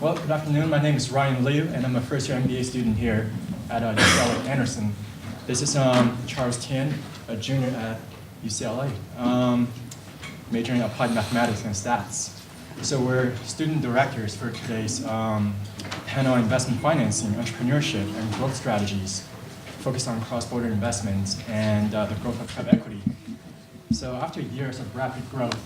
Well, good afternoon. My name is Ryan Liu, and I'm a first-year MBA student here at UCLA Anderson. This is Charles Tian, a junior at UCLA, majoring in applied mathematics and stats. So we're student directors for today's panel on investment financing, entrepreneurship, and growth strategies, focused on cross-border investments and the growth of private equity. So after years of rapid growth,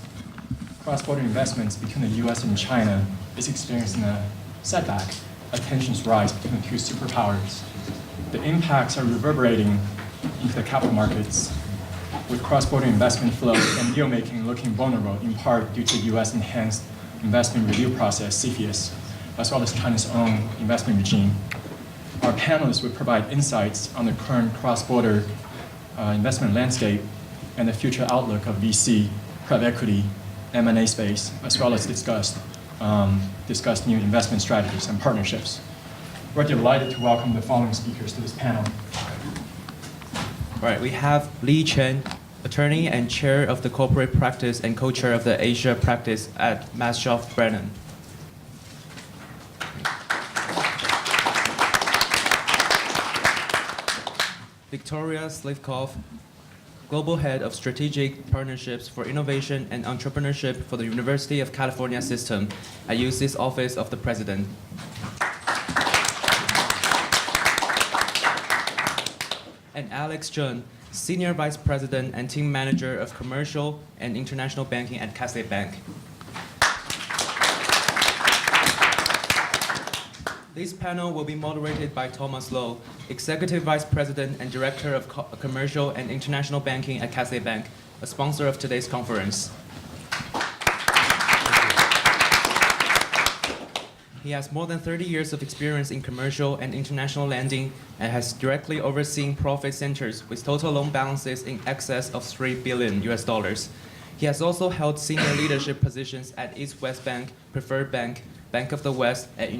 cross-border investments between the US and China is experiencing a setback. Tensions rise between the two superpowers. The impacts are reverberating into the capital markets, with cross-border investment flow and deal-making looking vulnerable, in part due to the US enhanced investment review process, CFIUS, as well as China's own investment regime. Our panelists will provide insights on the current cross-border investment landscape and the future outlook of VC, private equity, M&A space, as well as discuss new investment strategies and partnerships. We're delighted to welcome the following speakers to this panel. All right, we have Cheng, attorney and chair of the corporate practice and co-chair of the Asia practice at Maschoff, Brennan. Victoria Slivkoff, global head of strategic partnerships for innovation and entrepreneurship for the University of California System at UC's Office of the President. And Alex Zheng, Senior Vice President and Team Manager of Commercial and International Banking at Cathay Bank. This panel will be moderated by Thomas Lowe, Executive Vice President and Director of Commercial and International Banking at Cathay Bank, a sponsor of today's conference. He has more than 30 years of experience in commercial and international lending and has directly overseen profit centers with total loan balances in excess of $3 billion. He has also held senior leadership positions at East West Bank, Preferred Bank, Bank of the West, and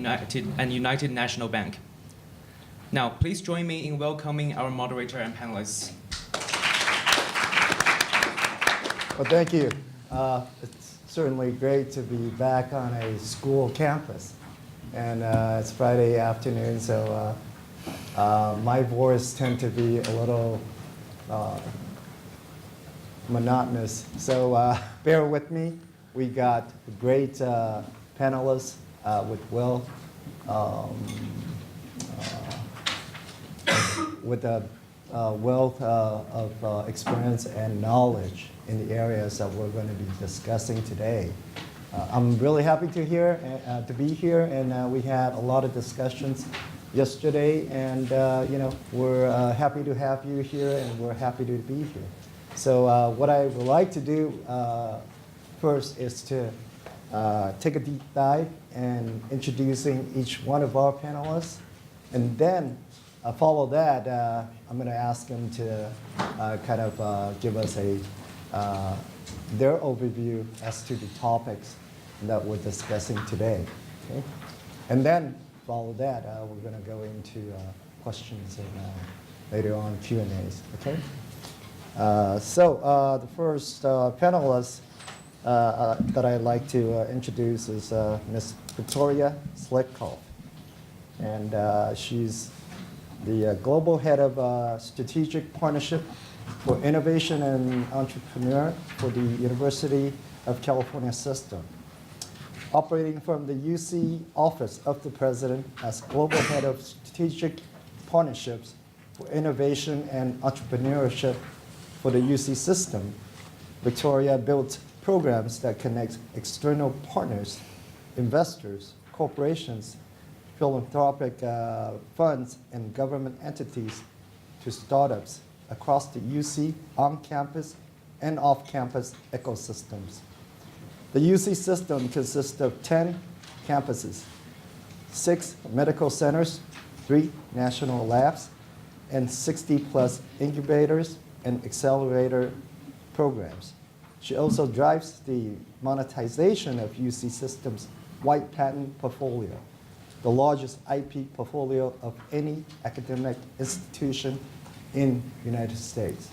United National Bank. Now, please join me in welcoming our moderator and panelists. Well, thank you. It's certainly great to be back on a school campus. And it's Friday afternoon, so my voice tends to be a little monotonous. So bear with me. We got great panelists with a wealth of experience and knowledge in the areas that we're going to be discussing today. I'm really happy to be here, and we had a lot of discussions yesterday, and we're happy to have you here, and we're happy to be here. So what I would like to do first is to take a deep dive and introducing each one of our panelists, and then follow that, I'm going to ask them to kind of give us their overview as to the topics that we're discussing today. Okay? And then follow that, we're going to go into questions and later on Q&As. Okay? So the first panelist that I'd like to introduce is Ms. Victoria Slivkoff. And she's the global head of strategic partnership for innovation and entrepreneur for the University of California System. Operating from the UC Office of the President as global head of strategic partnerships for innovation and entrepreneurship for the UC system, Victoria built programs that connect external partners, investors, corporations, philanthropic funds, and government entities to startups across the UC on-campus and off-campus ecosystems. The UC system consists of 10 campuses, 6 medical centers, 3 national labs, and 60+ incubators and accelerator programs. She also drives the monetization of UC System's white patent portfolio, the largest IP portfolio of any academic institution in the United States.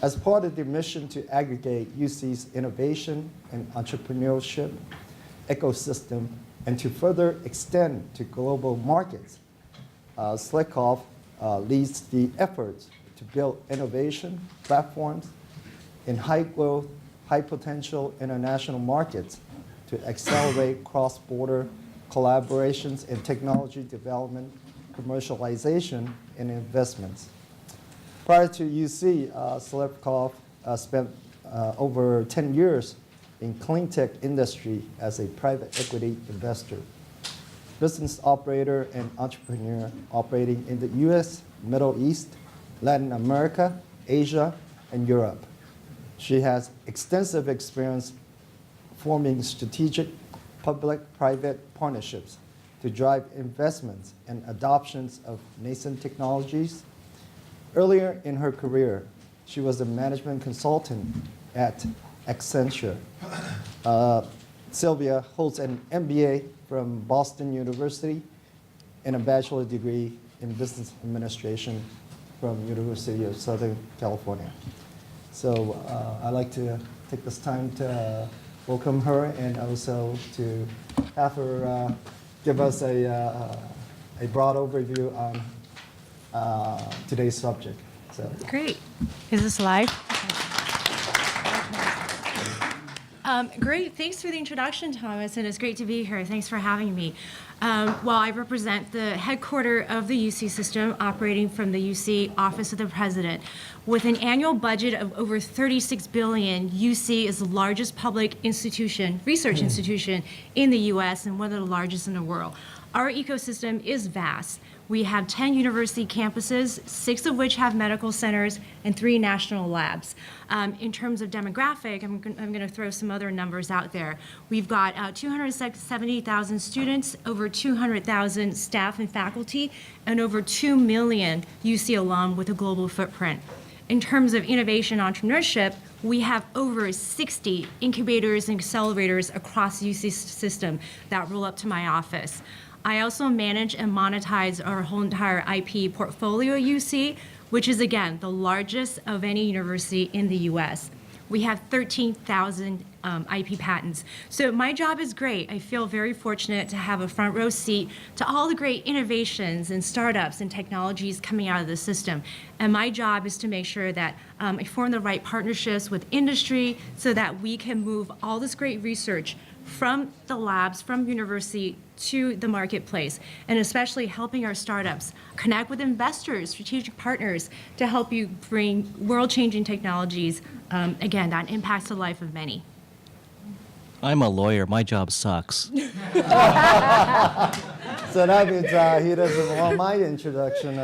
As part of the mission to aggregate UC's innovation and entrepreneurship ecosystem, And to further extend to global markets, Slivkoff leads the efforts to build innovation platforms in high-growth, high-potential international markets to accelerate cross-border collaborations in technology development, commercialization, and investments. Prior to UC, Slivkoff spent over 10 years in clean tech industry as a private equity investor, business operator and entrepreneur operating in the US, Middle East, Latin America, Asia, and Europe. She has extensive experience forming strategic public-private partnerships to drive investments and adoptions of nascent technologies. Earlier in her career, she was a management consultant at Accenture. Sylvia holds an MBA from Boston University and a bachelor's degree in business administration from University of Southern California. So I'd like to take this time to welcome her and also to have her give us a broad overview on today's subject. So. Great. Is this live? Great. Thanks for the introduction, Thomas, and it's great to be here. Thanks for having me. Well, I represent the headquarters of the UC system, operating from the UC Office of the President. With an annual budget of over $36 billion, UC is the largest public institution, research institution in the U.S. and one of the largest in the world. Our ecosystem is vast. We have 10 university campuses, 6 of which have medical centers, and 3 national labs. In terms of demographic, I'm going to throw some other numbers out there. We've got 270,000 students, over 200,000 staff and faculty, and over 2 million UC alum with a global footprint. In terms of innovation entrepreneurship, we have over 60 incubators and accelerators across the UC system that roll up to my office. I also manage and monetize our whole entire IP portfolio at UC, which is, again, the largest of any university in the US. We have 13,000 IP patents. So my job is great. I feel very fortunate to have a front row seat to all the great innovations and startups and technologies coming out of the system. And my job is to make sure that I form the right partnerships with industry so that we can move all this great research from the labs, from university to the marketplace, and especially helping our startups connect with investors, strategic partners, to help you bring world-changing technologies, again, that impacts the life of many. I'm a lawyer. My job sucks. So that means he doesn't want my introduction,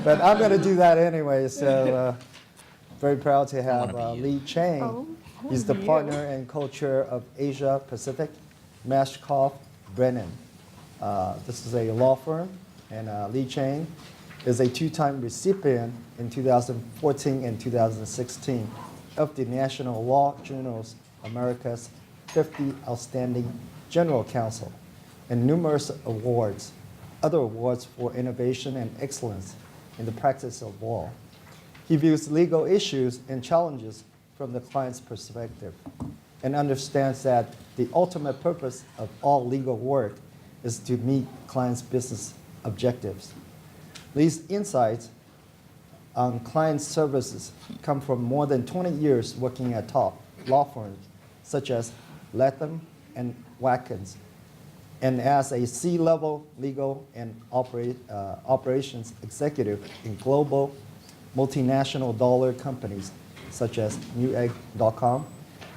but I'm going to do that anyway. So very proud to have Cheng. He's the partner and co-chair of Asia Pacific, Maschoff, Brennan. This is a law firm, and Cheng is a 2-time recipient in 2014 and 2016 of the National Law Journal's America's 50 Outstanding General Counsel, and numerous awards, other awards for innovation and excellence in the practice of law. He views legal issues and challenges from the client's perspective and understands that the ultimate purpose of all legal work is to meet clients' business objectives. These insights on client services come from more than 20 years working at top law firms such as Latham and Watkins, and as a C-level legal and operations executive in global multinational dollar companies such as Newegg.com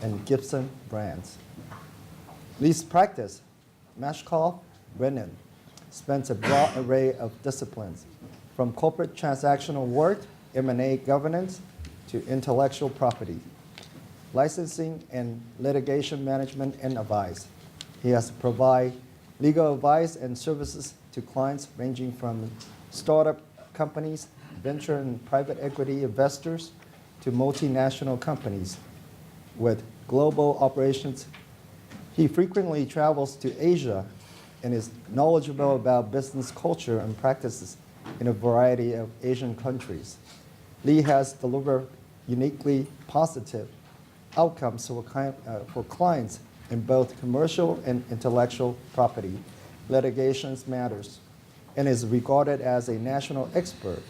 and Gibson Brands. Least practice, Maschoff, Brennan, spans a broad array of disciplines, from corporate transactional work, M&A governance, to intellectual property, licensing and litigation management and advice. He has to provide legal advice and services to clients ranging from startup companies, venture and private equity investors, to multinational companies with global operations. He frequently travels to Asia and is knowledgeable about business culture and practices in a variety of Asian countries. Lee has delivered uniquely positive outcomes for clients in both commercial and intellectual property litigations matters and is regarded as a national expert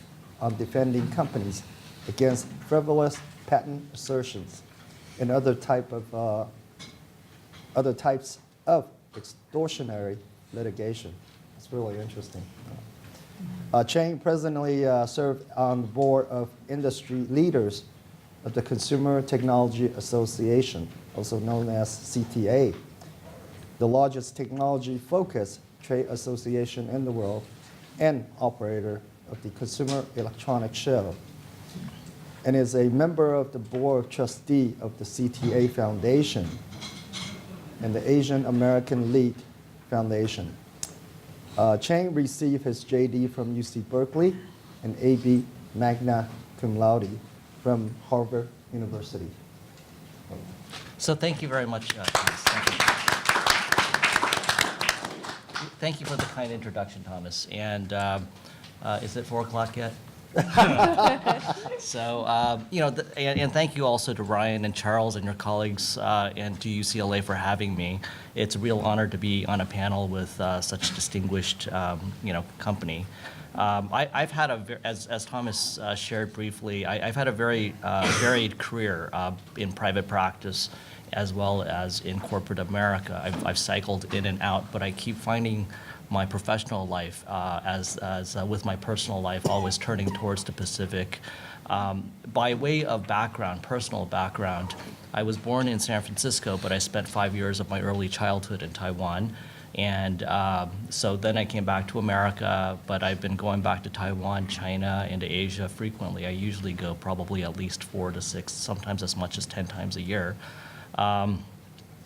on defending companies against frivolous patent assertions and other types of extortionary litigation. It's really interesting. Cheng presently serves on the board of industry leaders of the Consumer Technology Association, also known as CTA, the largest technology-focused trade association in the world and operator of the Consumer Electronics Show, and is a member of the board of trustee of the CTA Foundation and the Asian American League Foundation. Cheng received his JD from UC Berkeley and AB magna cum laude from Harvard University. So thank you very much, Thomas. Thank you. Thank you for the kind introduction, Thomas. And is it 4 o'clock yet? So, and thank you also to Ryan and Charles and your colleagues and to UCLA for having me. It's a real honor to be on a panel with such distinguished, company. I've had as Thomas shared briefly, I've had a very varied career in private practice as well as in corporate America. I've cycled in and out, but I keep finding my professional life as with my personal life always turning towards the Pacific. By way of background, personal background, I was born in San Francisco, but I spent 5 years of my early childhood in Taiwan. And so then I came back to America, but I've been going back to Taiwan, China, and to Asia frequently. I usually go probably at least 4 to 6, sometimes as much as 10 times a year.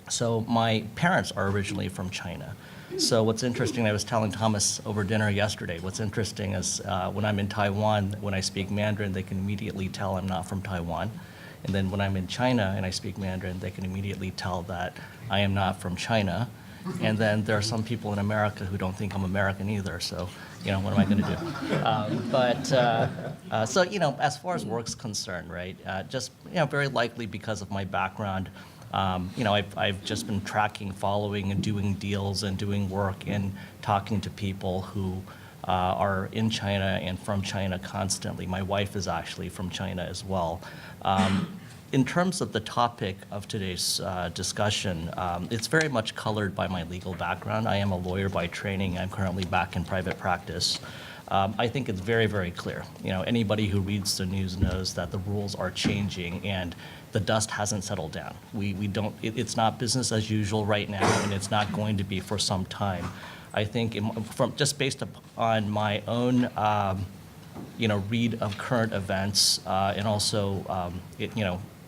So my parents are originally from China. So what's interesting, I was telling Thomas over dinner yesterday, what's interesting is when I'm in Taiwan, when I speak Mandarin, they can immediately tell I'm not from Taiwan. And then when I'm in China and I speak Mandarin, they can immediately tell that I am not from China. And then there are some people in America who don't think I'm American either, so, what am I going to do? So, as far as work's concerned, right, just, very likely because of my background, I've just been tracking, following, and doing deals and doing work and talking to people who are in China and from China constantly. My wife is actually from China as well. In terms of the topic of today's discussion, it's very much colored by my legal background. I am a lawyer by training. I'm currently back in private practice. I think it's very, very clear. Anybody who reads the news knows that the rules are changing and the dust hasn't settled down. It's not business as usual right now, and it's not going to be for some time. I think from just based upon my own read of current events and also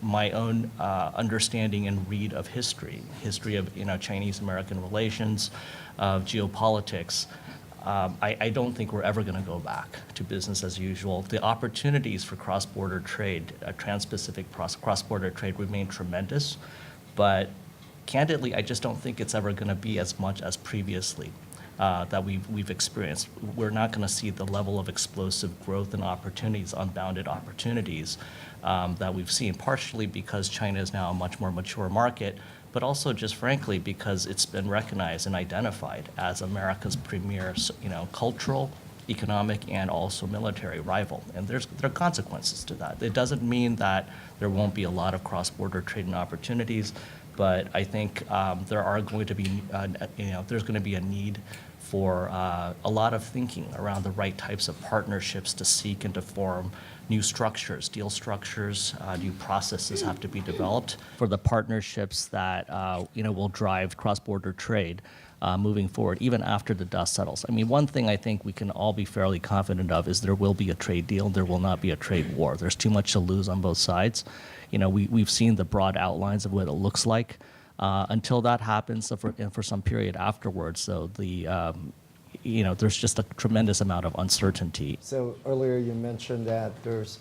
my own understanding and read of history of Chinese-American relations, of geopolitics. I don't think we're ever going to go back to business as usual. The opportunities for cross-border trade, trans-Pacific cross-border trade remain tremendous, but candidly, I just don't think it's ever going to be as much as previously that we've experienced. We're not going to see the level of explosive growth and opportunities, unbounded opportunities that we've seen, partially because China is now a much more mature market, but also just frankly because it's been recognized and identified as America's premier, cultural, economic, and also military rival. And there are consequences to that. It doesn't mean that there won't be a lot of cross-border trade and opportunities, but I think there are going to be, there's going to be a need for a lot of thinking around the right types of partnerships to seek and to form new structures, deal structures, new processes have to be developed for the partnerships that will drive cross-border trade moving forward, even after the dust settles. I mean, one thing I think we can all be fairly confident of is there will be a trade deal. There will not be a trade war. There's too much to lose on both sides. We've seen the broad outlines of what it looks like. Until that happens, and for some period afterwards, so there's just a tremendous amount of uncertainty. So earlier you mentioned that there's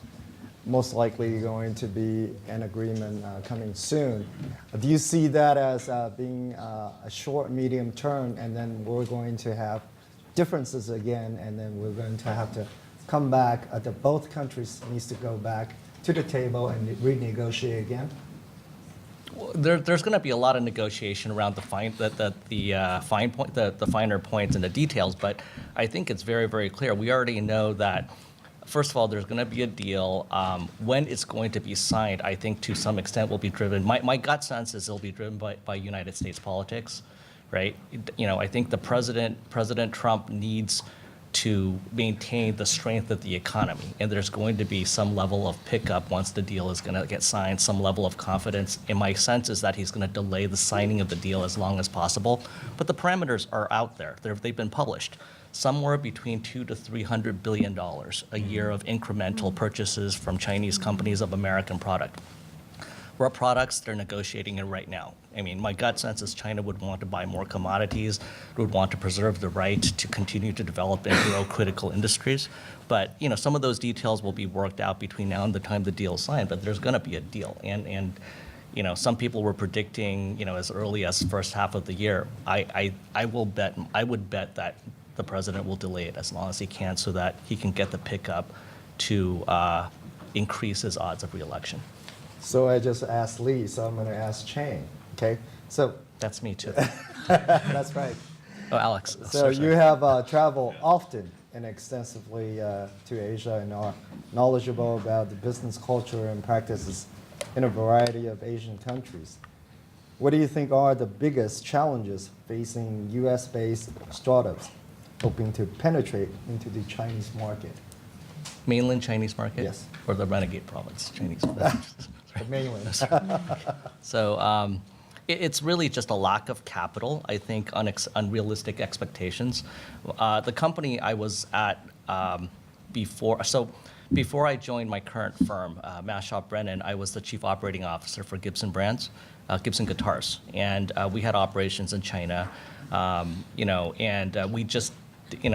most likely going to be an agreement coming soon. Do you see that as being a short, medium term, and then we're going to have differences again, and then we're going to have to come back, both countries needs to go back to the table and renegotiate again? There's going to be a lot of negotiation around the finer points and the details, but I think it's very, very clear. We already know that, first of all, there's going to be a deal. When it's going to be signed, I think to some extent will be driven. My gut sense is it'll be driven by United States politics, right? I think President Trump needs to maintain the strength of the economy, and there's going to be some level of pickup once the deal is going to get signed, some level of confidence. And my sense is that he's going to delay the signing of the deal as long as possible. But the parameters are out there. They've been published. Somewhere between $200 to $300 billion a year of incremental purchases from Chinese companies of American product. What products they're negotiating in right now? I mean, my gut sense is China would want to buy more commodities, would want to preserve the right to continue to develop and grow critical industries. But some of those details will be worked out between now and the time the deal is signed. But there's going to be a deal, and some people were predicting as early as first half of the year. I would bet that the president will delay it as long as he can, so that he can get the pickup to increase his odds of re-election. So I just asked Lee, so I'm going to ask Cheng. Okay, so That's me too. that's right. Oh, Alex. So sorry. you have traveled often and extensively to Asia and are knowledgeable about the business culture and practices in a variety of Asian countries. What do you think are the biggest challenges facing U.S.-based startups hoping to penetrate into the Chinese market? Mainland Chinese market? Yes. Or the renegade province Chinese? The mainland. So it's really just a lack of capital, I think, unrealistic expectations. The company I was at before I joined my current firm, Maschoff Brennan, I was the chief operating officer for Gibson brands, Gibson guitars. And we had operations in China, and we just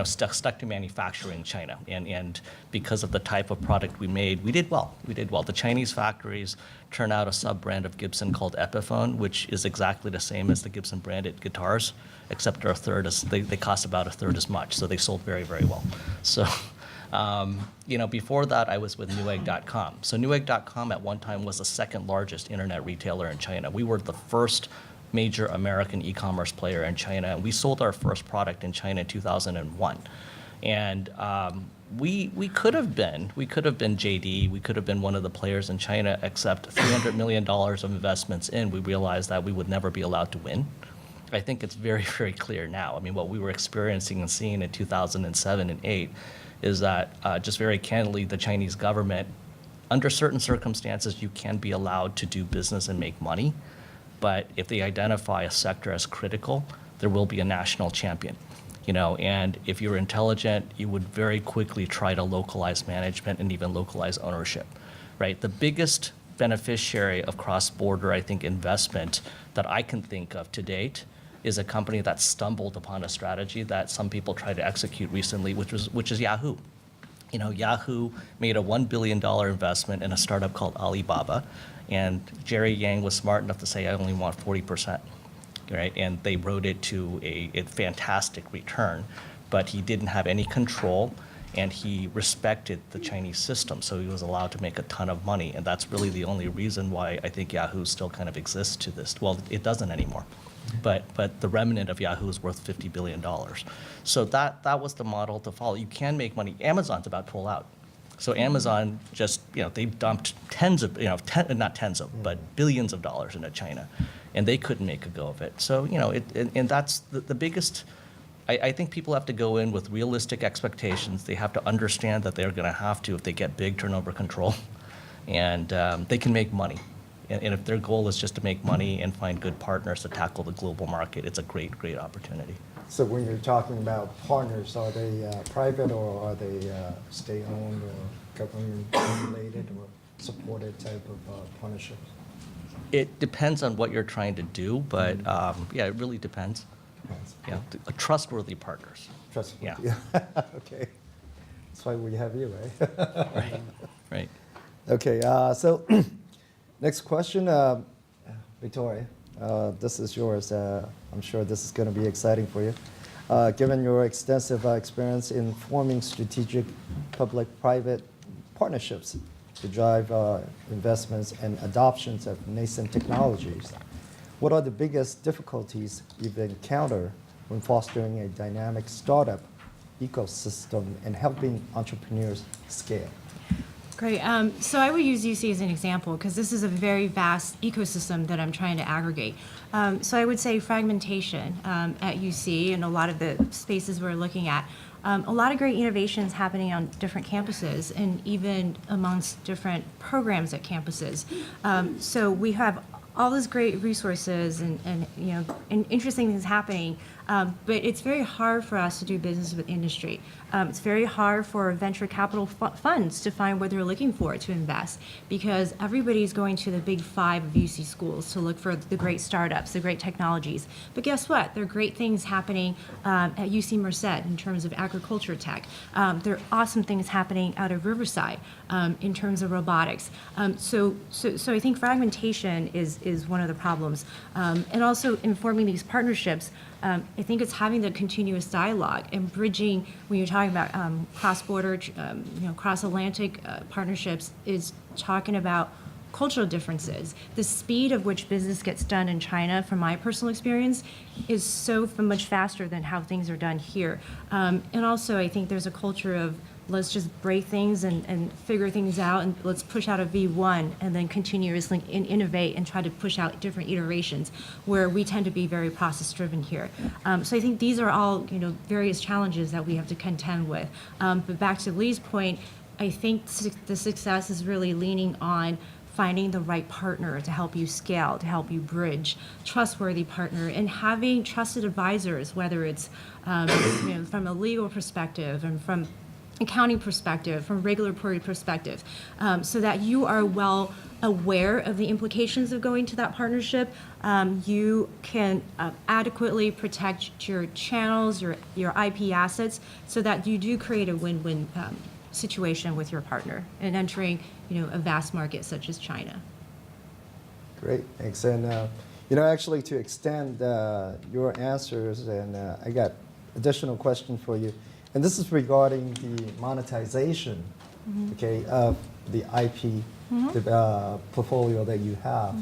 stuck to manufacturing in China. And because of the type of product we made, we did well. The Chinese factories turn out a sub-brand of Gibson called Epiphone, which is exactly the same as the Gibson branded guitars, except they cost about a third as much. So they sold very, very well. So, before that, I was with Newegg.com. So Newegg.com at one time was the second largest internet retailer in China. We were the first major American e-commerce player in China, and we sold our first product in China in 2001. And we could have been JD, we could have been one of the players in China, except $300 million of investments in, we realized that we would never be allowed to win. I think it's very, very clear now. I mean, what we were experiencing and seeing in 2007 and 2008 is that, just very candidly, the Chinese government, under certain circumstances, you can be allowed to do business and make money. But if they identify a sector as critical, there will be a national champion. And if you're intelligent, you would very quickly try to localize management and even localize ownership, right? The biggest beneficiary of cross-border, I think, investment that I can think of to date is a company that stumbled upon a strategy that some people tried to execute recently, which is Yahoo. Yahoo made a $1 billion investment in a startup called Alibaba, and Jerry Yang was smart enough to say, I only want 40%, right? And they wrote it to a fantastic return, but he didn't have any control, and he respected the Chinese system, so he was allowed to make a ton of money, and that's really the only reason why I think Yahoo still kind of exists to this. Well, it doesn't anymore, but the remnant of Yahoo is worth $50 billion. So that was the model to follow. You can make money. Amazon's about to pull out. So Amazon just, they dumped but billions of dollars into China, and they couldn't make a go of it. So, and that's the biggest. I think people have to go in with realistic expectations. They have to understand that they're going to have to, if they get big, turn over control, and they can make money. And if their goal is just to make money and find good partners to tackle the global market, it's a great, great opportunity. So when you're talking about partners, are they private or are they state-owned or government-related or supported type of partnerships? It depends on what you're trying to do, but it really depends. Yeah, trustworthy partners. Trustworthy. Yeah. Okay. That's why we have you, right? Right. Okay, so next question, Victoria. This is yours. I'm sure this is going to be exciting for you. Given your extensive experience in forming strategic public-private partnerships, to drive investments and adoptions of nascent technologies. What are the biggest difficulties you've encountered when fostering a dynamic startup ecosystem and helping entrepreneurs scale? Great. So I would use UC as an example because this is a very vast ecosystem that I'm trying to aggregate. So I would say fragmentation at UC and a lot of the spaces we're looking at. A lot of great innovations happening on different campuses and even amongst different programs at campuses. So we have all these great resources and interesting things happening, but it's very hard for us to do business with industry. It's very hard for venture capital funds to find what they're looking for to invest because everybody's going to the big 5 of UC schools to look for the great startups, the great technologies. But guess what? There are great things happening at UC Merced in terms of agriculture tech. There are awesome things happening out of Riverside in terms of robotics. So I think fragmentation is one of the problems. And also informing these partnerships, I think it's having the continuous dialogue and bridging, when you're talking about cross-border, cross-Atlantic partnerships, is talking about cultural differences. The speed of which business gets done in China, from my personal experience, is so much faster than how things are done here. And also, I think there's a culture of let's just break things and figure things out, and let's push out a V1 and then continuously innovate and try to push out different iterations, where we tend to be very process-driven here. So I think these are all various challenges that we have to contend with. But back to Lee's point, I think the success is really leaning on finding the right partner to help you scale, to help you bridge, trustworthy partner, and having trusted advisors, whether it's from a legal perspective and from accounting perspective, from regulatory perspective, so that you are well aware of the implications of going to that partnership. You can adequately protect your channels, your IP assets, so that you do create a win-win situation with your partner and entering a vast market such as China. Great, thanks. And actually, to extend your answers, and I got additional question for you. And this is regarding the monetization, okay, of the IP the, portfolio that you have.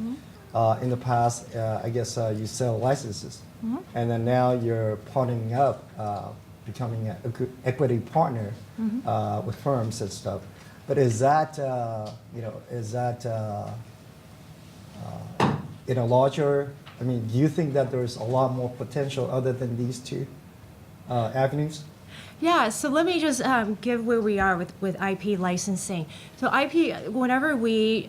In the past, I guess you sell licenses, and then now you're partnering up, becoming an equity partner with firms and stuff. But is that, in a larger? I mean, do you think that there's a lot more potential other than these two avenues? Yeah, so let me just give where we are with IP licensing. So IP, whenever we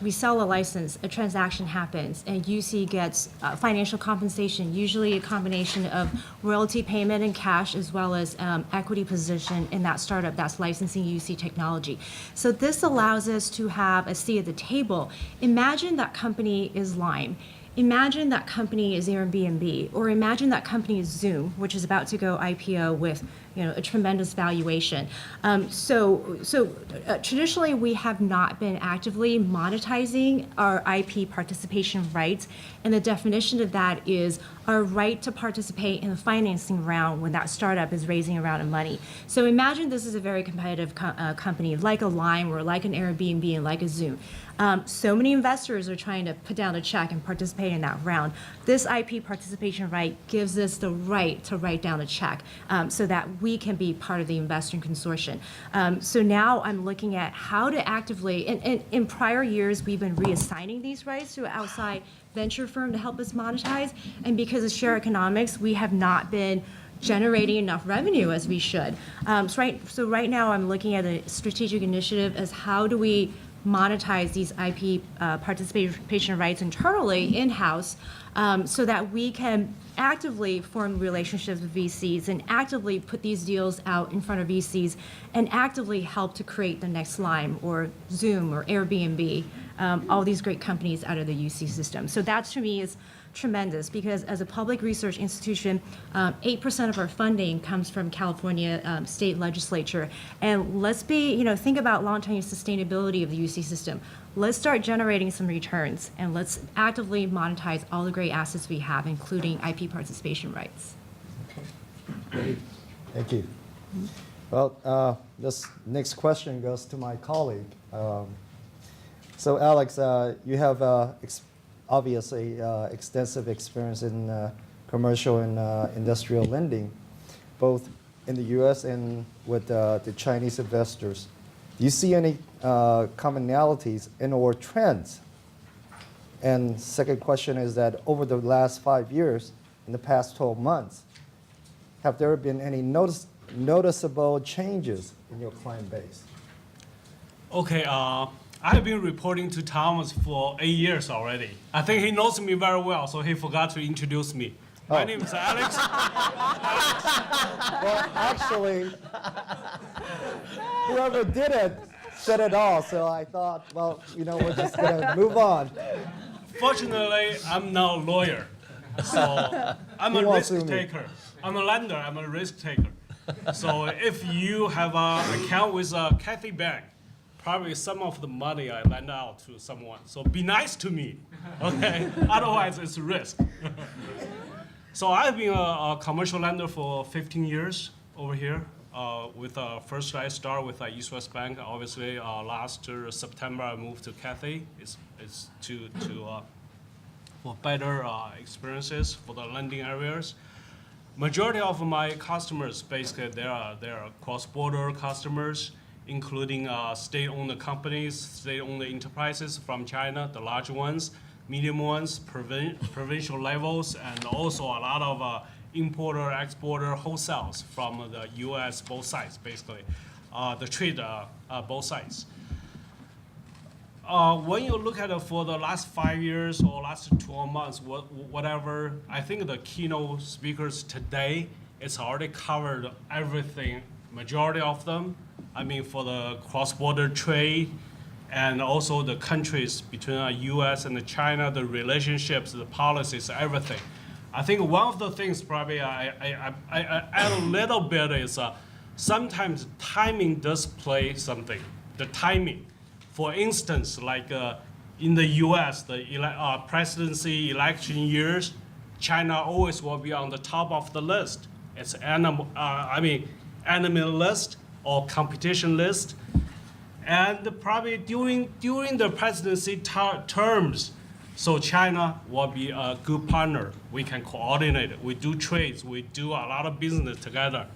sell a license, a transaction happens, and UC gets financial compensation, usually a combination of royalty payment in cash as well as equity position in that startup that's licensing UC technology. So this allows us to have a seat at the table. Imagine that company is Lime. Imagine that company is Airbnb, or imagine that company is Zoom, which is about to go IPO with a tremendous valuation. Traditionally, we have not been actively monetizing our IP participation rights, and the definition of that is our right to participate in the financing round when that startup is raising a round of money. So imagine this is a very competitive company, like a Lime or like an Airbnb and like a Zoom. So many investors are trying to put down a check and participate in that round. This IP participation right gives us the right to write down a check so that we can be part of the investor consortium. So now I'm looking at how to actively, and in prior years, we've been reassigning these rights to an outside venture firm to help us monetize. And because of share economics, we have not been generating enough revenue as we should. So right now I'm looking at a strategic initiative as how do we monetize these IP participation rights internally, in-house, so that we can actively form relationships with VCs and actively put these deals out in front of VCs and actively help to create the next Lime or Zoom or Airbnb, all these great companies out of the UC system. So that to me is tremendous because as a public research institution, 8% of our funding comes from California state legislature. And let's think about long-term sustainability of the UC system. Let's start generating some returns and let's actively monetize all the great assets we have, including IP participation rights. Great. Thank you. Well, this next question goes to my colleague. So, Alex, you have obviously extensive experience in commercial and industrial lending, both in the U.S. and with the Chinese investors. Do you see any commonalities and or trends? And second question is that over the last 5 years, in the past 12 months, have there been any noticeable changes in your client base? Okay, I've been reporting to Thomas for 8 years already. I think he knows me very well, so he forgot to introduce me. My name is Alex. Well, actually, whoever did it said it all, so I thought, well, we're just going to move on. Fortunately, I'm now a lawyer, so I'm He a won't sue risk me. taker. I'm a lender, I'm a risk taker. So if you have an account with Cathay Bank, probably some of the money I lend out to someone. So be nice to me, okay? Otherwise, it's risk. So I've been a commercial lender for 15 years over here. First I start with East West Bank. Obviously, last September I moved to Cathay. It's for better experiences for the lending areas. Majority of my customers, basically, they are cross-border customers, including state-owned companies, state-owned enterprises from China, the large ones, medium ones, provincial levels, and also a lot of importer, exporter, wholesales from the U.S. both sides, basically, the trade both sides. When you look at it for the last 5 years or last 12 months, whatever, I think the keynote speakers today, it's already covered everything, majority of them. I mean, for the cross-border trade and also the countries between the U.S. and China, the relationships, the policies, everything. I think one of the things probably I add a little bit is sometimes timing does play something. The timing. For instance, like in the U.S., the presidency election years, China always will be on the top of the list. It's enemy list or competition list. And probably during the presidency terms, so China will be a good partner. We can coordinate. We do trades. We do a lot of business together.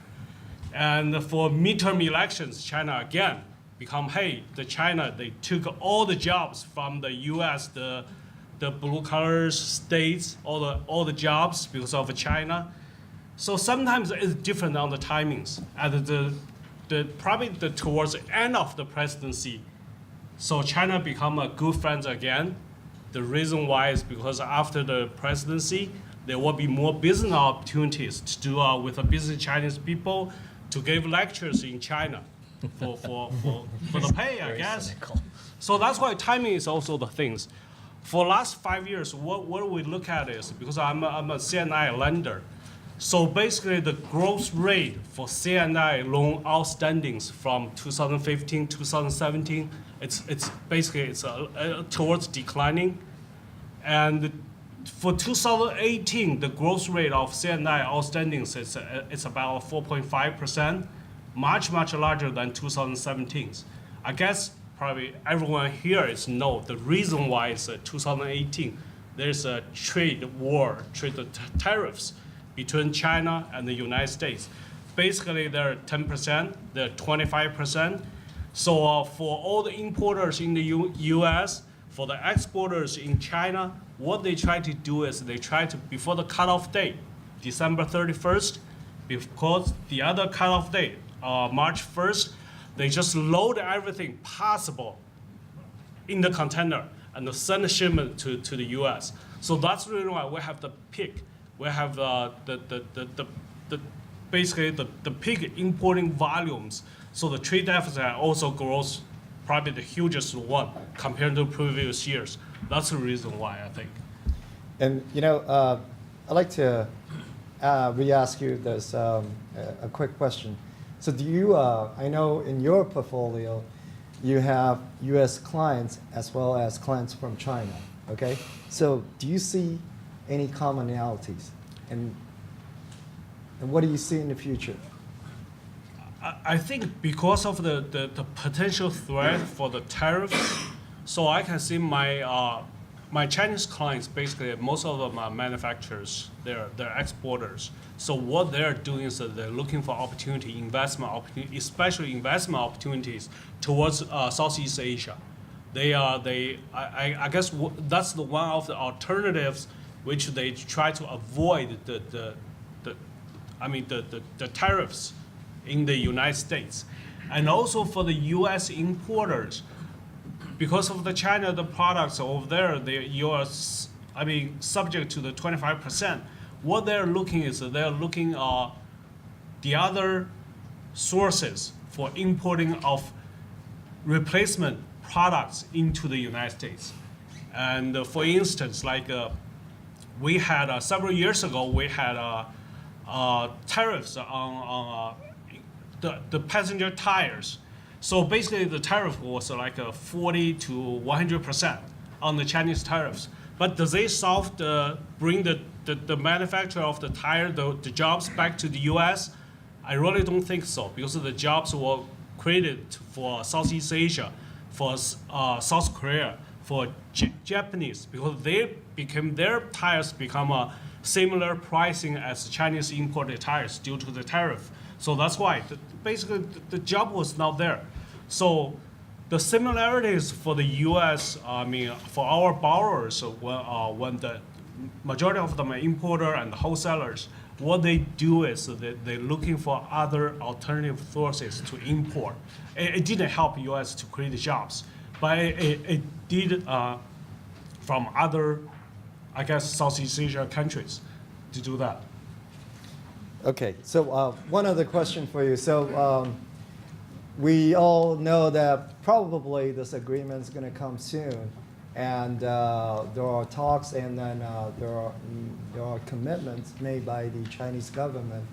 And for midterm elections, China again become, hey, China, they took all the jobs from the U.S., the blue collar states, all the jobs because of China. So sometimes it's different on the timings. And probably towards the end of the presidency, so China become a good friends again. The reason why is because after the presidency, there will be more business opportunities to do with the business Chinese people to give lectures in China for the pay, I guess. Cynical. So that's why timing is also the things. For last 5 years, what we look at is, because I'm a CNI lender, so basically the growth rate for CNI loan outstandings from 2015, 2017, it's towards declining. And for 2018, the growth rate of CNI outstandings it's about 4.5%, much larger than 2017. I guess probably everyone here is know the reason why it's 2018. There's a trade war, tariffs between China and the United States. Basically, they're 10%, they're 25%. So for all the importers in the U.S., for the exporters in China, what they try to do is they try to, before the cutoff date, December 31st, because the other cutoff date, March 1st, they just load everything possible in the container and send the shipment to the U.S. So that's the reason why we have the peak. We have basically the peak importing volumes. So the trade deficit also grows probably the hugest one compared to previous years. That's the reason why, I think. And I'd like to re-ask you this a quick question. So do you? I know in your portfolio, you have U.S. clients as well as clients from China. Okay. So do you see any commonalities, and what do you see in the future? I think because of the potential threat for the tariffs, so I can see my Chinese clients, basically, most of them are manufacturers, they're exporters. So what they're doing is that they're looking for investment opportunity, especially investment opportunities towards Southeast Asia. I guess that's one of the alternatives which they try to avoid the tariffs in the United States. And also for the US importers, because of the products over there, you are, subject to the 25%. What they're looking is that they're looking the other sources for importing of replacement products into the United States. And for instance, like we had several years ago, we had tariffs on the passenger tires. So basically, the tariff was like 40 to 100% on the Chinese tariffs. But does it bring the manufacturer of the tire, the jobs back to the U.S.? I really don't think so, because the jobs were created for Southeast Asia, for South Korea, for Japanese, because their tires become a similar pricing as Chinese imported tires due to the tariff. So that's why basically the job was not there. So the similarities for the U.S., for our borrowers, when the majority of them are importer and wholesalers, what they do is they're looking for other alternative sources to import. It didn't help U.S. to create jobs, but it did from other, I guess, Southeast Asia countries to do that. Okay, so one other question for you. So we all know that probably this agreement is going to come soon, and there are talks, and then there are commitments made by the Chinese government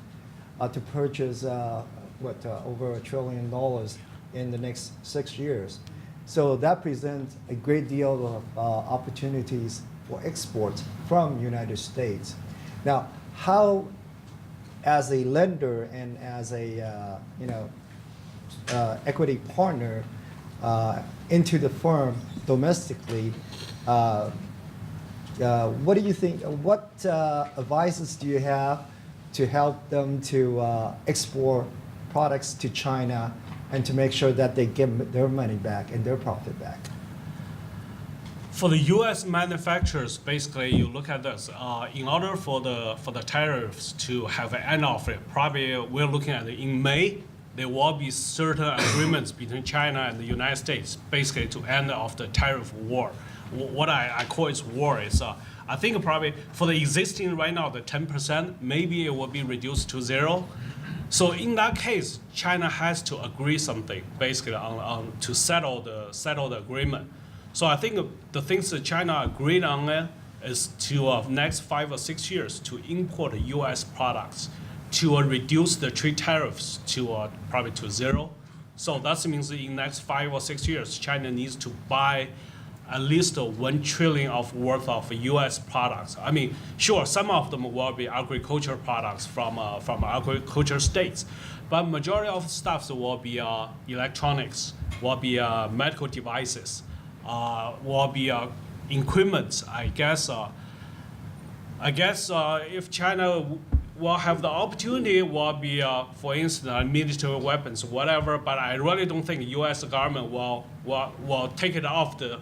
to purchase over $1 trillion in the next 6 years. So that presents a great deal of opportunities for export from United States. Now, how, as a lender and as a equity partner into the firm domestically, what do you think? What advices do you have to help them to export products to China and to make sure that they get their money back and their profit back? For the U.S. manufacturers, basically, you look at this. In order for the tariffs to have an end of it, probably we're looking at in May, there will be certain agreements between China and the United States, basically to end of the tariff war. What I call it war is, I think probably for the existing right now, the 10%, maybe it will be reduced to 0. So in that case, China has to agree something, basically, on to settle the agreement. So I think the things that China agreed on is to next 5 or 6 years to import U.S. products, to reduce the trade tariffs to probably to 0. So that means in next 5 or 6 years, China needs to buy at least $1 trillion worth of U.S. products. Sure, some of them will be agriculture products from agriculture states, but majority of stuff will be electronics, will be medical devices, will be equipment. I guess if China will have the opportunity, will be, for instance, military weapons, whatever. But I really don't think the U.S. government will take it off the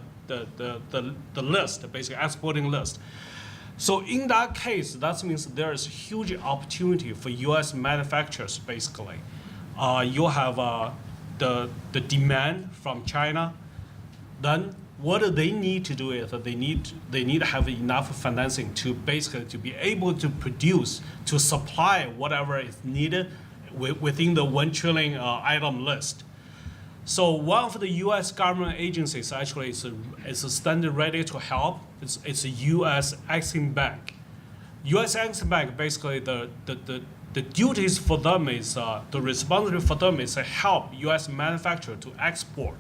list, basically exporting list. So in that case, that means there is huge opportunity for U.S. manufacturers. Basically, you have the demand from China. Then what do they need to do is that they need to have enough financing to basically to be able to produce, to supply whatever is needed within the $1 trillion item list. So one of the U.S. government agencies actually is standing ready to help. It's a U.S. Exim Bank. U.S. Exim Bank, basically the duties for them is, the responsibility for them is to help U.S. manufacturer to export.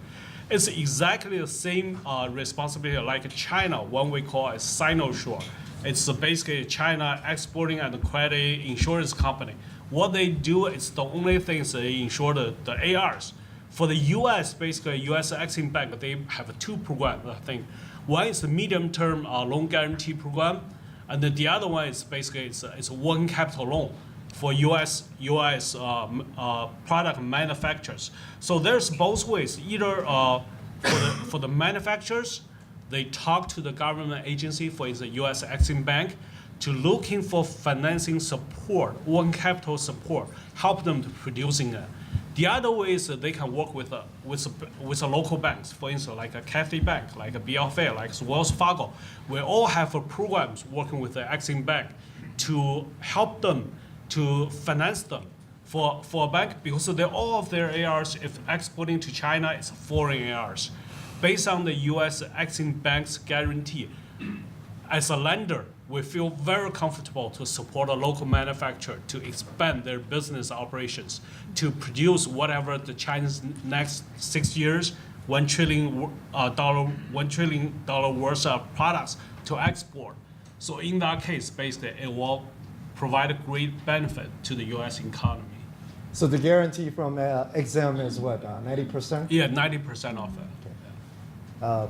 It's exactly the same responsibility like China, one we call a Sinosure. It's basically China Exporting and Credit Insurance Company. What they do is the only thing is they insure the ARs. For the U.S., basically, U.S. Exim Bank, they have two programs, I think. One is the medium-term loan guarantee program, and then the other one is basically it's a working capital loan for U.S. Product manufacturers. So there's both ways. Either for the manufacturers, they talk to the government agency, for instance, U.S. Exim Bank, to looking for financing support, working capital support, help them to producing it. The other way is that they can work with the local banks, for instance, like a Cathay Bank, like a BFA, like Wells Fargo. We all have programs working with the Exim Bank to help them to finance them for a bank, because all of their ARs, if exporting to China, it's foreign ARs. Based on the U.S. Exim Bank's guarantee, as a lender, we feel very comfortable to support a local manufacturer to expand their business operations, to produce whatever the China's next 6 years, $1 trillion worth of products to export. So in that case, basically, it will provide a great benefit to the U.S. economy. So the guarantee from Exim is what, 90%? Yeah, 90% of it.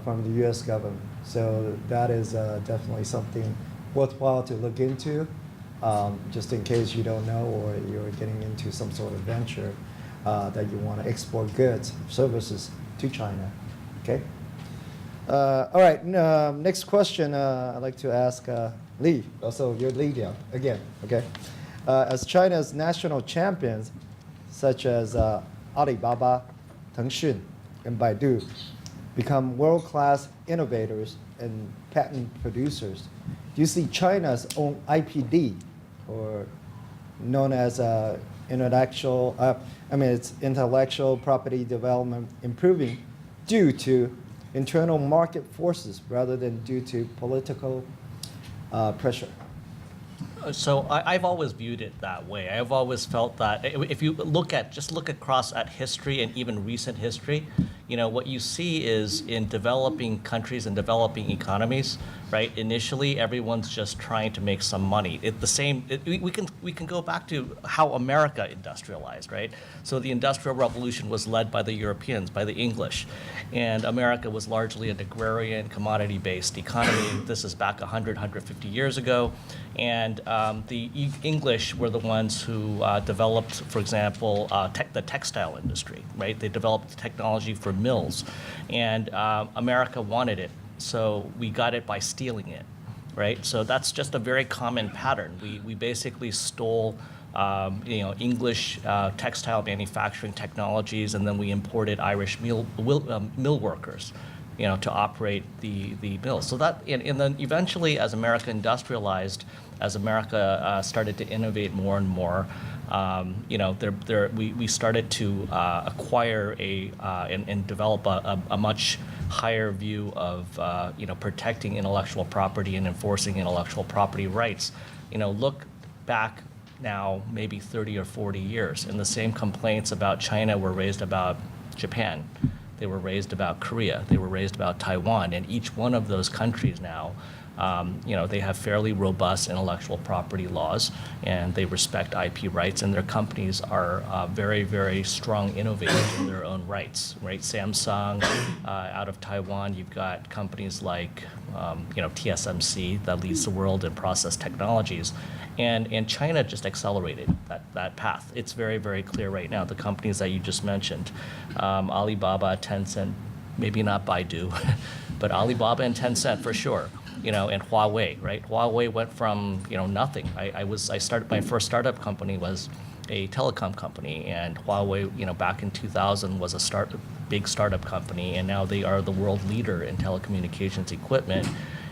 From the U.S. government. So that is definitely something worthwhile to look into, just in case you don't know or you're getting into some sort of venture that you want to export goods, services to China. Okay. All right. Next question I'd like to ask Li. Also, you're Li Liang again. Okay. As China's national champions, such as Alibaba, Tencent, and Baidu, become world-class innovators and patent producers, do you see China's own IPD, or known as intellectual property development, improving due to internal market forces rather than due to political pressure? So I've always viewed it that way. I've always felt that if you look across at history and even recent history, what you see is in developing countries and developing economies, right? Initially, everyone's just trying to make some money. We can go back to how America industrialized, right? So the Industrial Revolution was led by the Europeans, by the English, and America was largely an agrarian, commodity-based economy. This is back 150 years ago, and the English were the ones who developed, for example, the textile industry, right? They developed technology for mills, and America wanted it, so we got it by stealing it, right? So that's just a very common pattern. We basically stole English textile manufacturing technologies, and then we imported Irish mill workers, to operate the mills. So that, and then eventually, as America industrialized, as America started to innovate more and more, we started to acquire and develop a much higher view of protecting intellectual property and enforcing intellectual property rights. Look back now maybe 30 or 40 years, and the same complaints about China were raised about Japan. They were raised about Korea. They were raised about Taiwan. And each one of those countries now, they have fairly robust intellectual property laws, and they respect IP rights, and their companies are very, very strong innovators in their own rights, right? Samsung, out of Taiwan, you've got companies like, TSMC that leads the world in process technologies. And China just accelerated that path. It's very, very clear right now. The companies that you just mentioned, Alibaba, Tencent, maybe not Baidu, but Alibaba and Tencent for sure. And Huawei, right? Huawei went from nothing. I started, my first startup company was a telecom company, and Huawei, back in 2000 was a big startup company, and now they are the world leader in telecommunications equipment,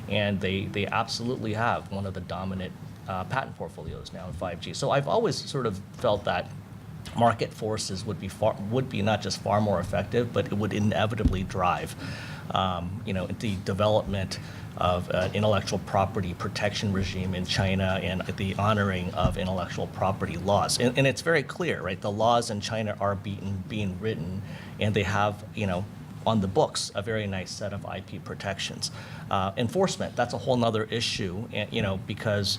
and they absolutely have one of the dominant patent portfolios now in 5G. So I've always sort of felt that market forces would be not just far more effective, but it would inevitably drive, the development of intellectual property protection regime in China and the honoring of intellectual property laws. And it's very clear, right? The laws in China are being written, and they have, on the books, a very nice set of IP protections. Enforcement, that's a whole nother issue, because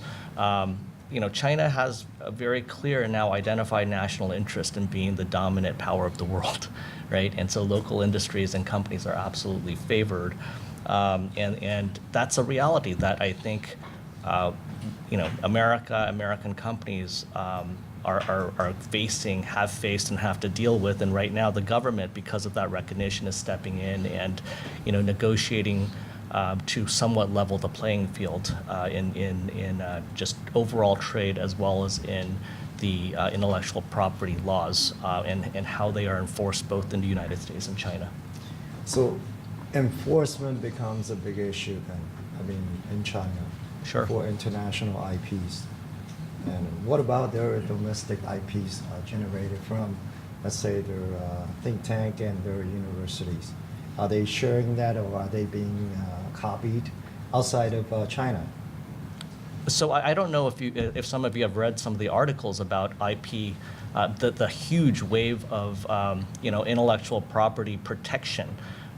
China has a very clear and now identified national interest in being the dominant power of the world, right? And so local industries and companies are absolutely favored. And that's a reality that I think, American companies are facing, have faced, and have to deal with. And right now, the government, because of that recognition, is stepping in and, negotiating to somewhat level the playing field in just overall trade, as well as in the intellectual property laws and how they are enforced both in the United States and China. So enforcement becomes a big issue then, in China. Sure. For international IPs. And what about their domestic IPs generated from, let's say, their think tank and their universities? Are they sharing that, or are they being copied outside of China? So I don't know if some of you have read some of the articles about IP, the huge wave of intellectual property protection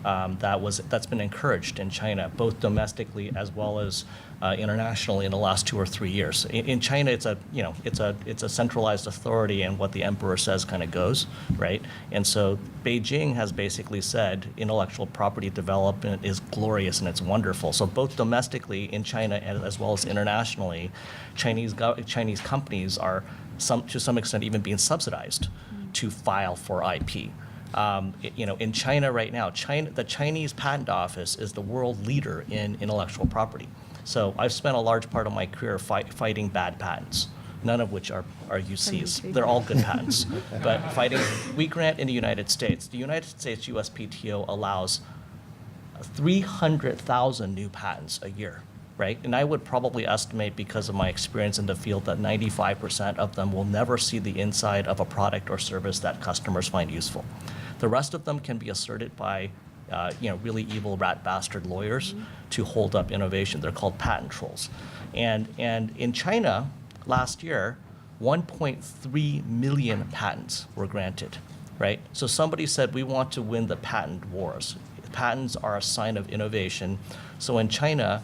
that's been encouraged in China, both domestically as well as internationally in the last 2 or 3 years. In China, it's a centralized authority, and what the emperor says kind of goes, right? And so Beijing has basically said intellectual property development is glorious and it's wonderful. So both domestically in China as well as internationally, Chinese companies are to some extent even being subsidized to file for IP. In China right now, the Chinese Patent Office is the world leader in intellectual property. So I've spent a large part of my career fighting bad patents, none of which are UCs. They're all good patents. But we grant in the United States USPTO allows 300,000 new patents a year, right? And I would probably estimate, because of my experience in the field, that 95% of them will never see the inside of a product or service that customers find useful. The rest of them can be asserted by really evil rat bastard lawyers to hold up innovation. They're called patent trolls. And in China, last year, 1.3 million patents were granted, right? So somebody said, we want to win the patent wars. Patents are a sign of innovation. So in China,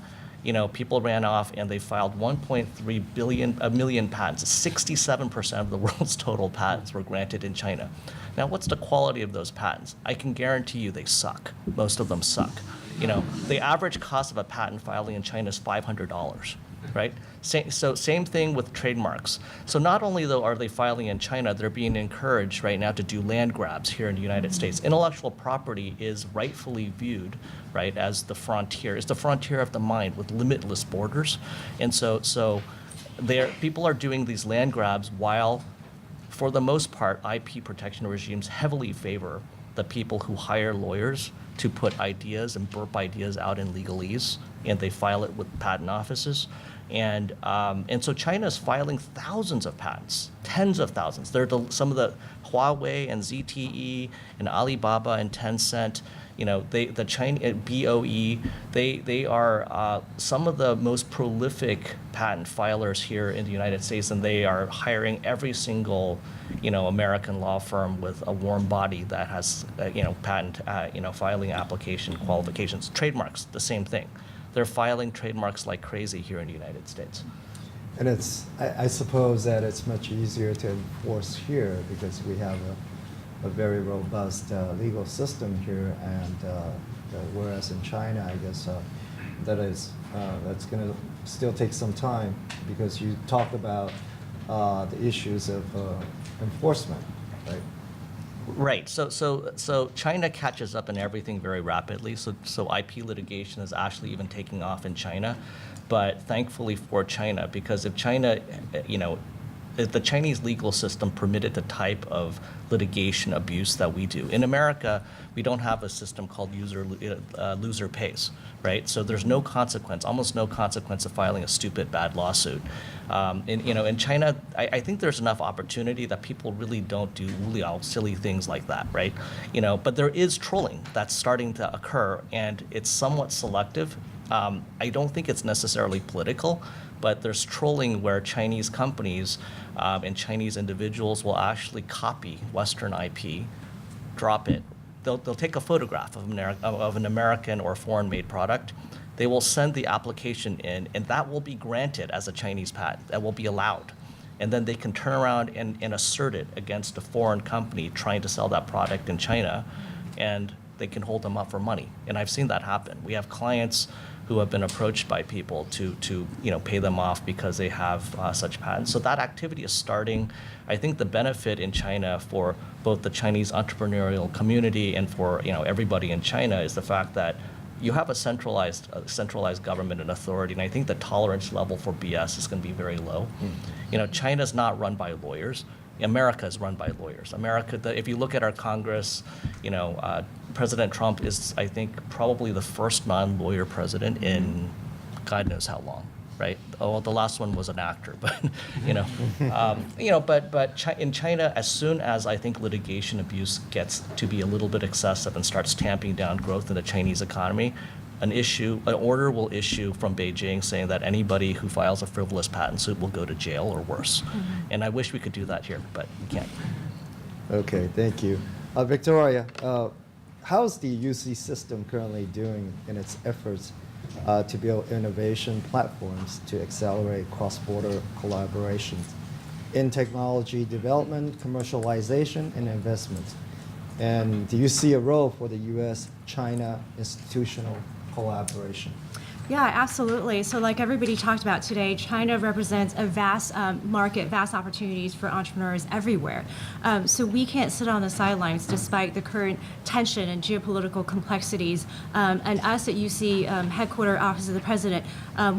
people ran off and they filed 1.3 million patents. 67% of the world's total patents were granted in China. Now, what's the quality of those patents? I can guarantee you they suck. Most of them suck. The average cost of a patent filing in China is $500, right? So same thing with trademarks. So not only, though, are they filing in China, they're being encouraged right now to do land grabs here in the United States. Intellectual property is rightfully viewed, right, as the frontier. It's the frontier of the mind with limitless borders. And so people are doing these land grabs while, for the most part, IP protection regimes heavily favor the people who hire lawyers to put ideas and burp ideas out in legalese, and they file it with patent offices. And so China is filing thousands of patents, tens of thousands. They're some of the Huawei and ZTE and Alibaba and Tencent, the China BOE, they are some of the most prolific patent filers here in the United States, and they are hiring every single American law firm with a warm body that has patent filing application qualifications. Trademarks, the same thing. They're filing trademarks like crazy here in the United States. And I suppose that it's much easier to enforce here because we have a very robust legal system here, and whereas in China, I guess that's going to still take some time, because you talk about the issues of enforcement, right? Right. So China catches up in everything very rapidly. So IP litigation is actually even taking off in China, but thankfully for China, because if China, if the Chinese legal system permitted the type of litigation abuse that we do. In America, we don't have a system called loser pays, right? So there's no consequence, almost no consequence of filing a stupid, bad lawsuit. In China, I think there's enough opportunity that people really don't do silly things like that, right? But there is trolling that's starting to occur, and it's somewhat selective. I don't think it's necessarily political, but there's trolling where Chinese companies and Chinese individuals will actually copy Western IP, drop it. They'll take a photograph of an American or foreign-made product, they will send the application in, and that will be granted as a Chinese patent. That will be allowed. And then they can turn around and assert it against a foreign company trying to sell that product in China, and they can hold them up for money. And I've seen that happen. We have clients who have been approached by people to pay them off because they have such patents. So that activity is starting. I think the benefit in China for both the Chinese entrepreneurial community and for everybody in China is the fact that you have a centralized government and authority, and I think the tolerance level for BS is going to be very low. China's not run by lawyers. America is run by lawyers. If you look at our Congress, President Trump is, I think, probably the first non-lawyer president in God knows how long, right? Oh, the last one was an actor, but in China, as soon as I think litigation abuse gets to be a little bit excessive and starts tamping down growth in the Chinese economy, an order will issue from Beijing saying that anybody who files a frivolous patent suit will go to jail or worse. And I wish we could do that here, but we can't. Okay, thank you. Victoria, how's the UC system currently doing in its efforts to build innovation platforms to accelerate cross-border collaboration in technology development, commercialization, and investment? And do you see a role for the U.S.-China institutional collaboration? Yeah, absolutely. So like everybody talked about today, China represents a vast market, vast opportunities for entrepreneurs everywhere. So we can't sit on the sidelines despite the current tension and geopolitical complexities. And us at UC headquarter office of the president,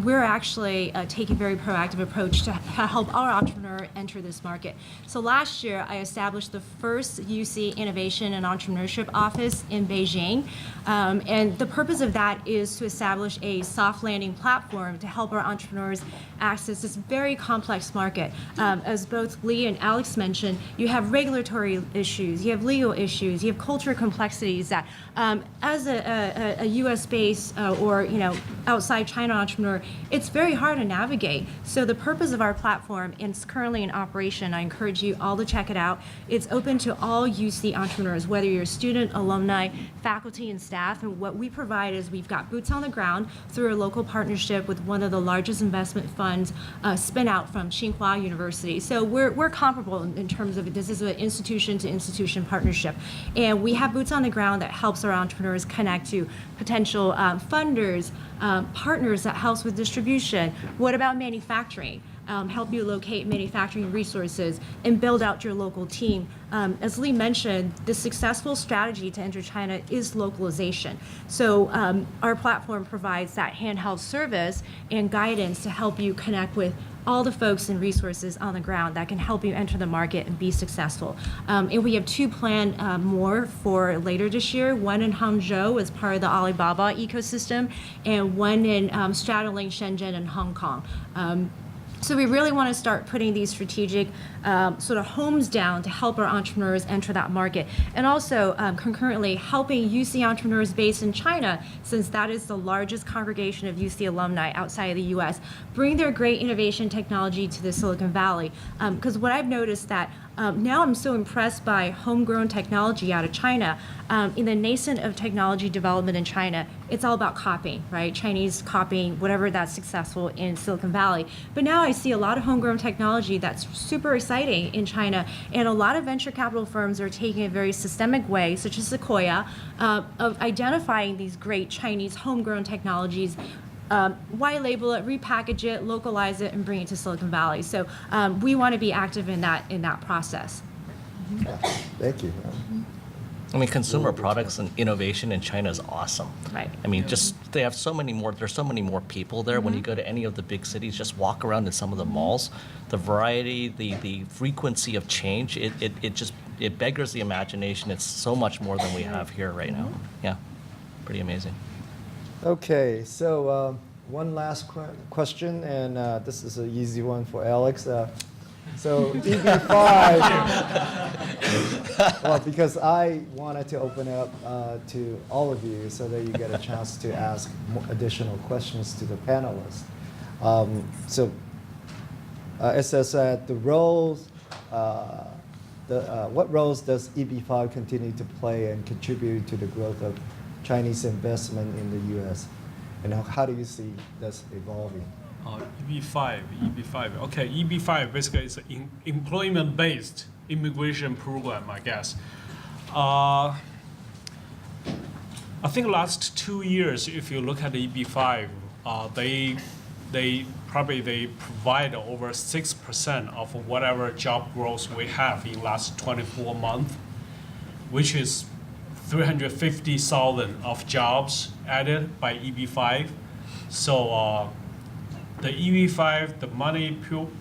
we're actually taking a very proactive approach to help our entrepreneur enter this market. So last year, I established the first UC Innovation and Entrepreneurship office in Beijing. And the purpose of that is to establish a soft landing platform to help our entrepreneurs access this very complex market. As both Lee and Alex mentioned, you have regulatory issues, you have legal issues, you have cultural complexities that as a US-based or outside China entrepreneur, it's very hard to navigate. So the purpose of our platform, and it's currently in operation, I encourage you all to check it out. It's open to all UC entrepreneurs, whether you're a student, alumni, faculty, and staff. And what we provide is we've got boots on the ground through a local partnership with one of the largest investment funds spin out from Tsinghua University. So we're comparable in terms of this is an institution to institution partnership. And we have boots on the ground that helps our entrepreneurs connect to potential funders, partners that helps with distribution. What about manufacturing? Help you locate manufacturing resources and build out your local team. As Lee mentioned, the successful strategy to enter China is localization. So our platform provides that handheld service and guidance to help you connect with all the folks and resources on the ground that can help you enter the market and be successful. And we have two planned more for later this year, one in Hangzhou as part of the Alibaba ecosystem, and one in straddling Shenzhen and Hong Kong. So we really want to start putting these strategic sort of homes down to help our entrepreneurs enter that market. And also concurrently helping UC entrepreneurs based in China, since that is the largest congregation of UC alumni outside of the US, bring their great innovation technology to the Silicon Valley. Because what I've noticed that now I'm so impressed by homegrown technology out of China. In the nascent of technology development in China, it's all about copying, right? Chinese copying whatever that's successful in Silicon Valley. But now I see a lot of homegrown technology that's super exciting in China, and a lot of venture capital firms are taking a very systemic way, such as Sequoia, of identifying these great Chinese homegrown technologies, white label it, repackage it, localize it, and bring it to Silicon Valley. So we want to be active in that process. Yeah, thank you. I mean, consumer products and innovation in China is awesome. Right. I mean, they have so many more, there's so many more people there. When you go to any of the big cities, just walk around in some of the malls, the variety, the frequency of change, it beggars the imagination. It's so much more than we have here right now. Yeah, pretty amazing. Okay, so one last question, and this is an easy one for Alex. So EB5, well, because I wanted to open it up to all of you so that you get a chance to ask additional questions to the panelists. It says that the roles, what roles does EB5 continue to play and contribute to the growth of Chinese investment in the U.S.? And how do you see this evolving? EB5. Okay, EB5 basically is an employment-based immigration program, I guess. I think last 2 years, if you look at the EB5, they provide over 6% of whatever job growth we have in last 24 months, which is 350,000 of jobs added by EB5. So the EB5, the money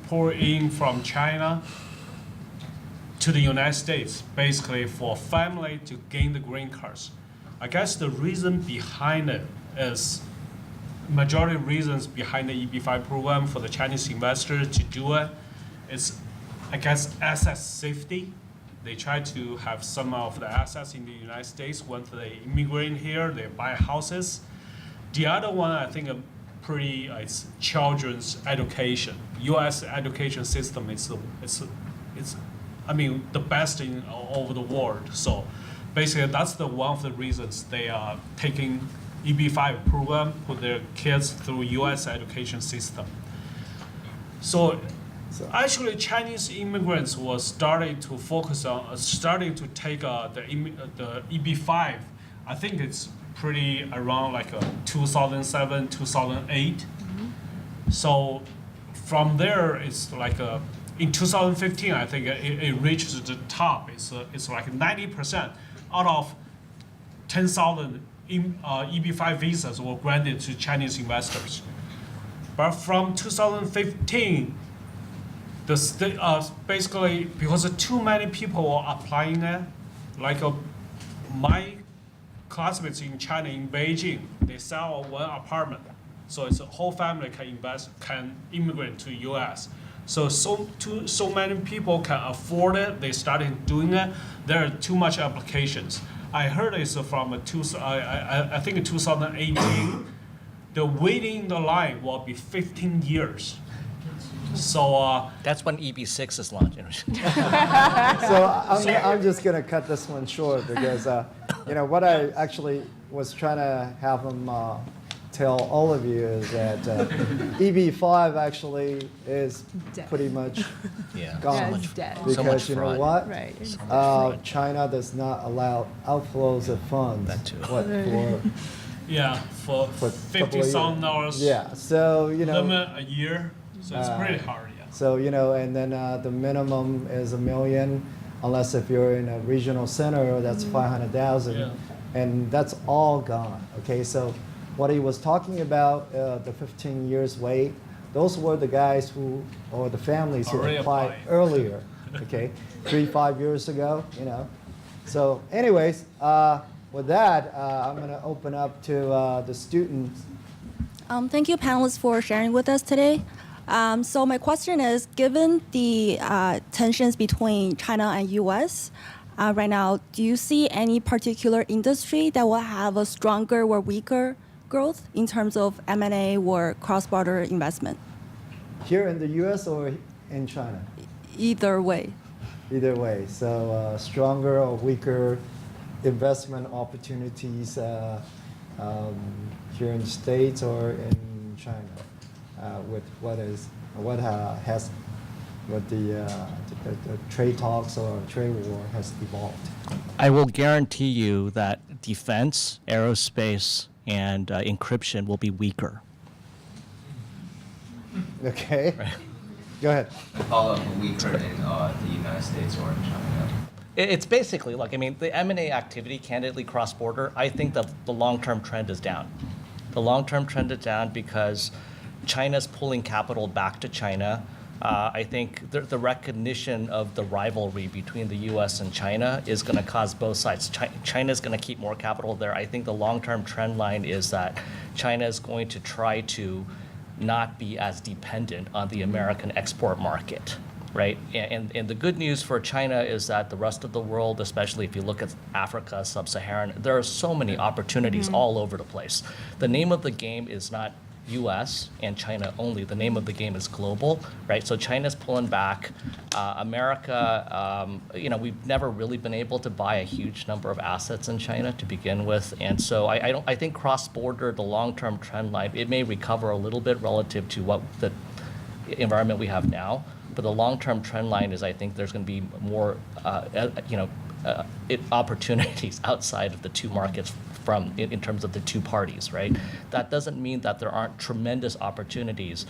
pour in from China to the United States, basically for family to gain the green cards. I guess the reason behind it is, majority reasons behind the EB5 program for the Chinese investors to do it is, I guess, asset safety. They try to have some of the assets in the United States. Once they immigrate here, they buy houses. The other one, I think, it's children's education. U.S. education system is the best in all over the world. So basically, that's one of the reasons they are taking EB5 program, put their kids through U.S. education system. So actually, Chinese immigrants was starting to focus on, starting to take the EB5. I think it's pretty around like 2007, 2008. So from there, it's like in 2015, I think it reached the top. It's like 90% out of 10,000 EB5 visas were granted to Chinese investors. But from 2015, basically because too many people were applying it, like my classmates in China, in Beijing, they sell one apartment. So it's a whole family can immigrate to US. So many people can afford it. They started doing it. There are too much applications. I heard it's from I think in 2018, the waiting the line will be 15 years. So That's when EB6 is launched. So I'm just going to cut this one short because, what I actually was trying to have them tell all of you is that EB5 actually is Dead. pretty much Yeah. gone. It's dead. Because So much you know fraud. what? Right. China does not allow outflows of funds. That too. What, for yeah, for a couple of $50,000 yeah. So limit a year. So it's pretty hard, yeah. So and then the minimum is $1 million, unless if you're in a regional center, that's 500,000, Yeah. and that's all gone. Okay, so what he was talking about, the 15 years wait, those were the guys or the families who Already applied applied. earlier. Okay, 3-5 years ago, So, anyways, with that, I'm going to open up to the students. Thank you, panelists, for sharing with us today. So my question is, given the tensions between China and U.S. Right now, do you see any particular industry that will have a stronger or weaker growth in terms of M&A or cross-border investment? Here in the U.S. or in China? Either way. Either way. So stronger or weaker investment opportunities here in the States or in China with the trade talks or trade war has evolved. I will guarantee you that defense, aerospace, and encryption will be weaker. Okay. Go ahead. Follow up weaker in the United States or in China? It's basically, the M&A activity, candidly, cross-border, I think the long-term trend is down. The long-term trend is down because China's pulling capital back to China. I think the recognition of the rivalry between the U.S. and China is going to cause both sides. China's going to keep more capital there. I think the long-term trend line is that China is going to try to not be as dependent on the American export market, right? And the good news for China is that the rest of the world, especially if you look at Africa, sub-Saharan, there are so many opportunities all over the place. The name of the game is not U.S. and China only. The name of the game is global, right? So China's pulling back. America, we've never really been able to buy a huge number of assets in China to begin with, and so I think cross-border, the long-term trend line, it may recover a little bit relative to what the environment we have now, but the long-term trend line is I think there's going to be more, opportunities outside of the two markets in terms of the two parties, right? That doesn't mean that there aren't tremendous opportunities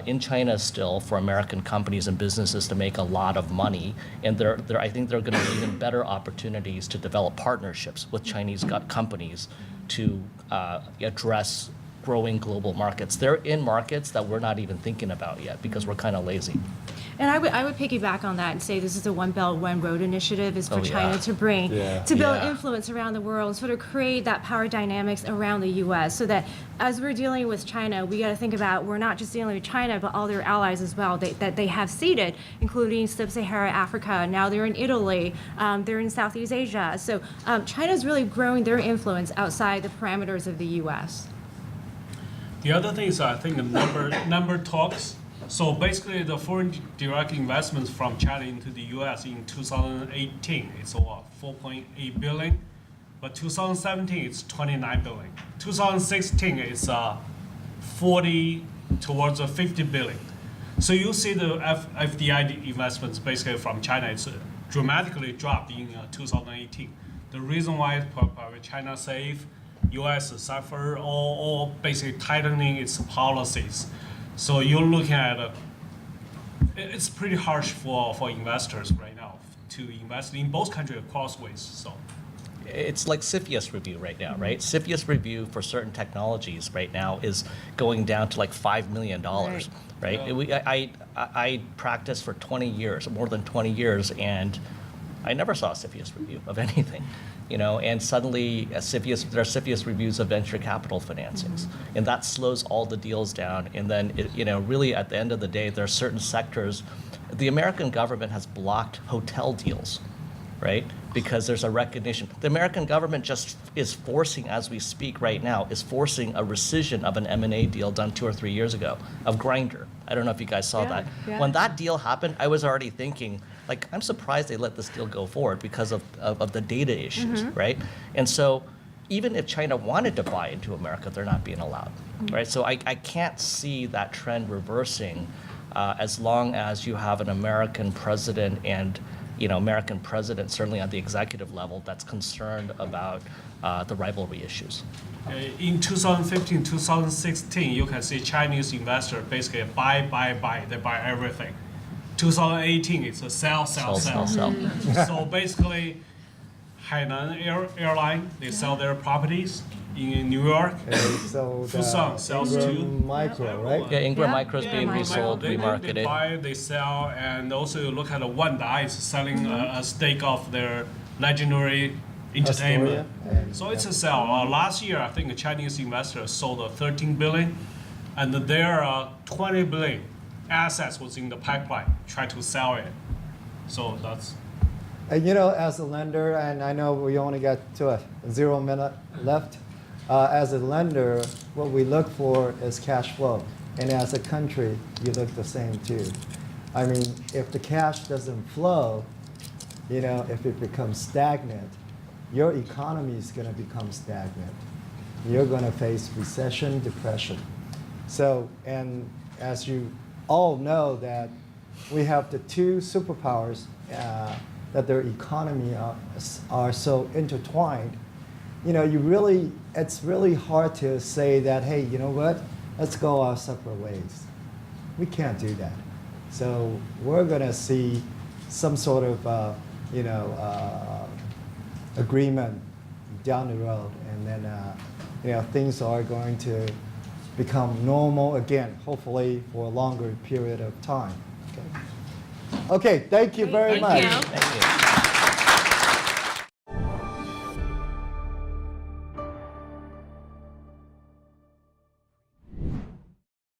in China still for American companies and businesses to make a lot of money, and I think there are going to be even better opportunities to develop partnerships with Chinese companies to address growing global markets. They're in markets that we're not even thinking about yet because we're kind of lazy. And I would piggyback on that and say this is a One Belt, One Road initiative is for Oh, yeah. China to bring, Yeah. to build Yeah. influence around the world and sort of create that power dynamics around the U.S. so that as we're dealing with China, we got to think about we're not just dealing with China, but all their allies as well that they have seeded, including Sub-Saharan Africa. Now they're in Italy, they're in Southeast Asia. So China's really growing their influence outside the parameters of the U.S. The other thing is I think the number talks. So basically, the foreign direct investments from China into the U.S. in 2018, it's over 4.8 billion, but 2017 it's 29 billion. 2016 it's 40 towards 50 billion. So you see the FDI investments basically from China, it's dramatically dropped in 2018. The reason why is probably China safe, U.S. suffer, or basically tightening its policies. So you're looking at, it's pretty harsh for investors right now to invest in both countries crossways. So It's like CFIUS review right now, right? CFIUS review for certain technologies right now is going down to like $5 million, right? Yeah. I practiced for 20 years, more than 20 years, and I never saw a CFIUS review of anything. And suddenly there are CFIUS reviews of venture capital financings, and that slows all the deals down. And then, really at the end of the day, there are certain sectors. The American government has blocked hotel deals, right? Because there's a recognition. The American government just is forcing, as we speak right now, is forcing a rescission of an M&A deal done 2 or 3 years ago of Grindr. I don't know if you guys saw that. Yeah. When that deal happened, I was already thinking, I'm surprised they let this deal go forward because of the data issues, right? And so even if China wanted to buy into America, they're not being allowed, right? So I can't see that trend reversing as long as you have an American president and American president, certainly at the executive level, that's concerned about the rivalry issues. in 2015, 2016, you can see Chinese investor basically buy. They buy everything. 2018, it's a sell. So basically, Hainan Airline, they sell their properties in New York. So Fusan sells Ingram to Micro, right? Yeah, Ingram Yeah. Micro is being Yeah, resold, They remarketed. buy, they sell, and also you look at Wanda is selling a stake of their legendary entertainment. Astoria, and- So it's a sell. Last year, I think a Chinese investor sold 13 billion, and there are 20 billion assets was in the pipeline, try to sell it. So that's. And as a lender, and I know we only got to a 0 minute left, as a lender, what we look for is cash flow. And as a country, you look the same too. I mean, if the cash doesn't flow, if it becomes stagnant, your economy is going to become stagnant. You're going to face recession, depression. So, and as you all know that we have the two superpowers that their economy are so intertwined. It's really hard to say that, hey, you know what? Let's go our separate ways. We can't do that. So we're going to see some sort of, agreement down the road, and then, things are going to become normal again, hopefully for a longer period of time. Okay, thank you very much. Thank you. Thank you.